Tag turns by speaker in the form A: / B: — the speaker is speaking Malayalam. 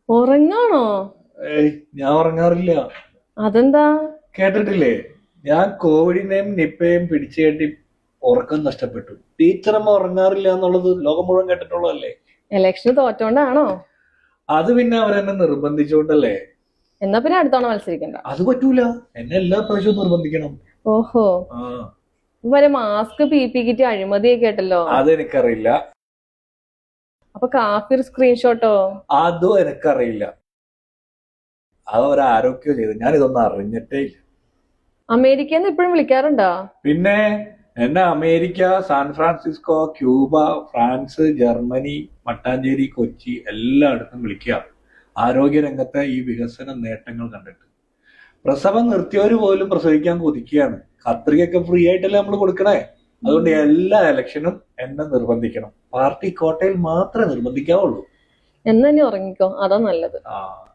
A: ഉറങ്ങാണോ?
B: ഏയ്, ഞാൻ ഉറങ്ങാറില്ല.
A: അതെന്താ?
B: കേട്ടിട്ടില്ലേ? ഞാൻ കോവിഡിനെയും നിപ്പയും പിടിച്ചു കെട്ടി ഉറക്കം നഷ്ടപ്പെട്ടു. ടീച്ചറമ്മ ഉറങ്ങാറില്ല എന്നുള്ളത് ലോകം മുഴുവൻ കേട്ടിട്ടുള്ളതല്ലേ.
A: ഇലക്ഷന് തോറ്റോണ്ടാണോ?
B: അത് പിന്നെ അവരെന്നെ നിർബന്ധിച്ചുകൊണ്ടല്ലേ.
A: എന്നാ പിന്നെ അടുത്തവണ മത്സരിക്കണ്ട.
B: അത് പറ്റൂല. എന്നെ എല്ലാ പ്രാവശ്യവും നിർബന്ധിക്കണം.
A: ഓഹോ.
B: ആ,
A: വരെ മാസ്ക് പി കിറ്റ് അഴിമതിയൊക്കെ കേട്ടല്ലോ.
B: അതെനിക്കറിയില്ല.
A: അപ്പൊ കാഫിർ സ്ക്രീൻഷോട്ടോ?
B: അതും എനിക്കറിയില്ല. അത് അവരാരൊക്കെയോ ചെയ്തു, ഞാൻ ഇതൊന്നും അറിഞ്ഞിട്ടേ ഇല്ല.
A: അമേരിക്കന്ന് ഇപ്പോഴും വിളിക്കാറുണ്ടോ?
B: പിന്നെ എന്നെ America, San Francisco, Cuba, France, Germany, Mattancherry, Kochi എല്ലായിടത്തും വിളിക്കുക ആരോഗ്യ രംഗത്തെ ഈ വികസന നേട്ടങ്ങൾ കണ്ടിട്ട്. പ്രസവം നിർത്തിയവര് പോലും പ്രസവിക്കാൻ കൊതിക്കുകയാണ്. കത്രികയൊക്കെ ഫ്രീ ആയിട്ടല്ലേ നമ്മൾ കൊടുക്കണേ. അതുകൊണ്ട് എല്ലാ ഇലക്ഷനും എന്നെ നിർബന്ധിക്കണം. പാർട്ടി കോട്ടയിൽ മാത്രമേ നിർബന്ധിക്കാവുള്ളൂ.
A: എന്നാ ഇനി ഉറങ്ങിക്കോ, അതാ നല്ലത്.
B: ആ